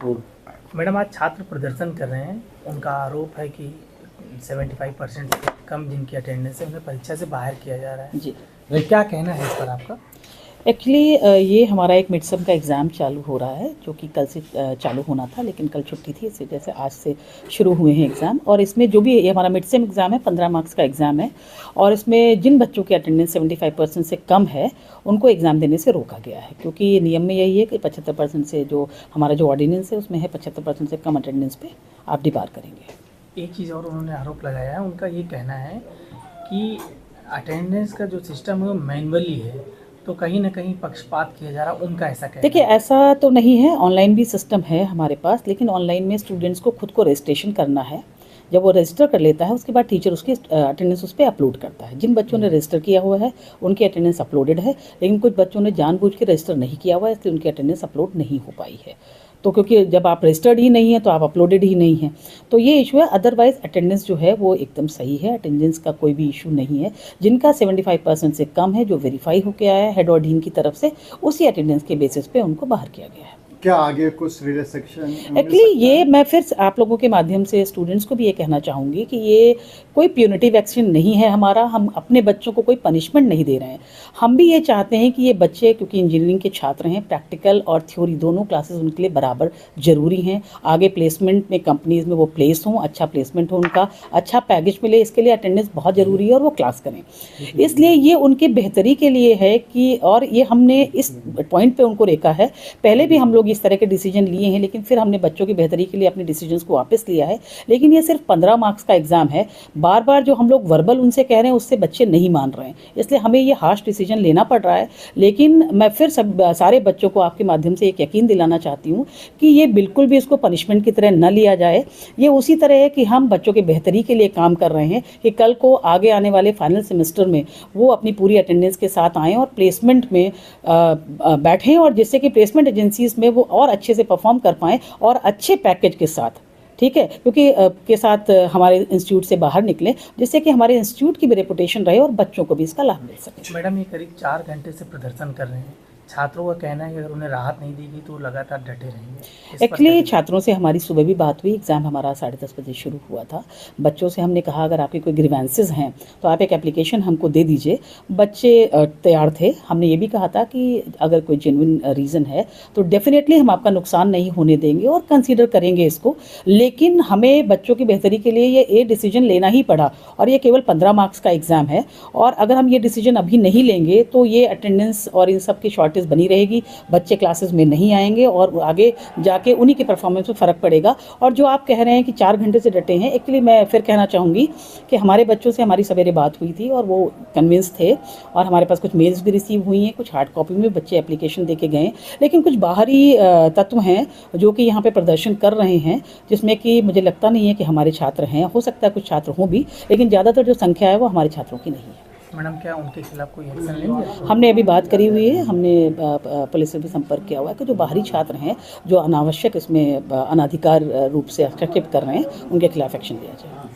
Madam, आज छात्र प्रदर्शन कर रहे हैं। उनका आरोप है कि 75% से कम जिनकी अटेंडेंस है उन्हें परीक्षा से बाहर किया जा रहा है जी। तो क्या कहना है इस पर आपका? एक्चुअली ये हमारा एक मिड सेम का एग्ज़ाम चालू हो रहा है, जो कि कल से चालू होना था, लेकिन कल छुट्टी थी, इस वजह से आज से शुरू हुए हैं एग्ज़ाम। और इसमें जो भी ये हमारा मिड सेम एग्ज़ाम है, 15 मार्क्स का एग्ज़ाम है, और इसमें जिन बच्चों की अटेंडेंस 75% से कम है उनको एग्ज़ाम देने से रोका गया है, क्योंकि नियम में यही है कि 75% से जो हमारा जो ऑर्डिनेंस है उसमें है 75% से कम अटेंडेंस पे आप डिबार करेंगे। एक चीज़ और उन्होंने आरोप लगाया है, उनका ये कहना है कि अटेंडेंस का जो सिस्टम है वो मैनुअली है, तो कहीं ना कहीं पक्षपात किया जा रहा है। उनका ऐसा कहना देखिए, है। ऐसा तो नहीं है, ऑनलाइन भी सिस्टम है हमारे पास, लेकिन ऑनलाइन में स्टूडेंट्स को खुद को रजिस्ट्रेशन करना है। जब वो रजिस्टर कर लेता है उसके बाद टीचर उसकी अटेंडेंस उस पर अपलोड करता है। जिन बच्चों ने रजिस्टर किया हुआ है उनकी अटेंडेंस अपलोडेड है, लेकिन कुछ बच्चों ने जानबूझ के रजिस्टर नहीं किया हुआ है, इसलिए उनकी अटेंडेंस अपलोड नहीं हो पाई है। तो क्योंकि जब आप रजिस्टर्ड ही नहीं है तो आप अपलोडेड ही नहीं है, तो ये इशू है। अदरवाइज़ अटेंडेंस जो है वो एकदम सही है, अटेंडेंस का कोई भी इशू नहीं है। जिनका 75% से कम है, जो वेरीफाई होकर आया है हेड और डीन की तरफ से, उसी अटेंडेंस के बेसिस पे उनको बाहर किया गया है। क्या आगे कुछ रिलैक्सेशन? एक्चुअली ये मैं फिर आप लोगों के माध्यम से स्टूडेंट्स को भी ये कहना चाहूँगी कि ये कोई प्यूनिटिव एक्शन नहीं है हमारा। हम अपने बच्चों को कोई पनिशमेंट नहीं दे रहे हैं। हम भी ये चाहते हैं कि ये बच्चे, क्योंकि इंजीनियरिंग के छात्र हैं, प्रैक्टिकल और थ्योरी दोनों क्लासेस उनके लिए बराबर ज़रूरी हैं। आगे प्लेसमेंट में, कंपनीज़ में वो प्लेस हों, अच्छा प्लेसमेंट हो उनका, अच्छा पैकेज मिले, इसके लिए अटेंडेंस बहुत ज़रूरी है और वो क्लास करें। इसलिए ये उनके बेहतरी के लिए है कि, और ये हमने इस पॉइंट पे उनको रोका है। पहले भी हम लोग इस तरह के डिसीजन लिए हैं, लेकिन फिर हमने बच्चों की बेहतरी के लिए अपने डिसीजंस को वापस लिया है। लेकिन ये सिर्फ 15 मार्क्स का एग्जाम है। बार बार जो हम लोग वर्बल उनसे कह रहे हैं उससे बच्चे नहीं मान रहे हैं, इसलिए हमें ये हार्श डिसीजन लेना पड़ रहा है। लेकिन मैं फिर सारे बच्चों को आपके माध्यम से एक यकीन दिलाना चाहती हूँ कि ये बिल्कुल भी इसको पनिशमेंट की तरह न लिया जाए। ये उसी तरह है कि हम बच्चों की बेहतरी के लिए काम कर रहे हैं कि कल को आगे आने वाले फाइनल सेमेस्टर में वो अपनी पूरी अटेंडेंस के साथ आएँ और प्लेसमेंट में बैठें, और जिससे कि प्लेसमेंट एजेंसीज में वो और अच्छे से परफॉर्म कर पाएँ और अच्छे पैकेज के साथ, ठीक है, क्योंकि के साथ हमारे इंस्टीट्यूट से बाहर निकलें, जिससे कि हमारे इंस्टीट्यूट की भी रेपुटेशन रहे और बच्चों को भी इसका लाभ मिल सके। मैडम, ये करीब 4 घंटे से प्रदर्शन कर रहे हैं। छात्रों का कहना है कि अगर उन्हें राहत नहीं दी गई तो वो लगातार डटे रहेंगे। एक्चुअली छात्रों से हमारी सुबह भी बात हुई। एग्ज़ाम हमारा 10:30 बजे शुरू हुआ था। बच्चों से हमने कहा अगर आपके कोई ग्रीवेंसेस हैं तो आप एक एप्लीकेशन हमको दे दीजिए। बच्चे तैयार थे। हमने ये भी कहा था कि अगर कोई जेन्युइन रीज़न है तो डेफिनेटली हम आपका नुकसान नहीं होने देंगे और कंसीडर करेंगे इसको। लेकिन हमें बच्चों की बेहतरी के लिए ये डिसीजन लेना ही पड़ा, और ये केवल 15 मार्क्स का एग्ज़ाम है। और अगर हम ये डिसीजन अभी नहीं लेंगे तो ये अटेंडेंस और इन सब की शॉर्टेज बनी रहेगी, बच्चे क्लासेस में नहीं आएंगे और आगे जाके उन्हीं के परफॉर्मेंस में फ़र्क पड़ेगा। और जो आप कह रहे हैं कि 4 घंटे से डटे हैं, एक्चुअली मैं फिर कहना चाहूँगी कि हमारे बच्चों से हमारी सवेरे बात हुई थी और वो कन्विंस थे, और हमारे पास कुछ मेल्स भी रिसीव हुई हैं, कुछ हार्ड कॉपी में बच्चे एप्लीकेशन दे के गए। लेकिन कुछ बाहरी तत्व हैं जो कि यहाँ पर प्रदर्शन कर रहे हैं, जिसमें कि मुझे लगता नहीं है कि हमारे छात्र हैं। हो सकता है कुछ छात्र हों भी, लेकिन ज़्यादातर जो संख्या है वो हमारे छात्रों की नहीं है। मैडम, क्या उनके खिलाफ कोई एक्शन लेंगे? हमने अभी बात करी हुई है। हमने पुलिस से भी संपर्क किया हुआ है कि जो बाहरी छात्र हैं जो अनावश्यक इसमें अनाधिकार रूप से हस्तक्षेप कर रहे हैं, उनके खिलाफ एक्शन लिया जाए।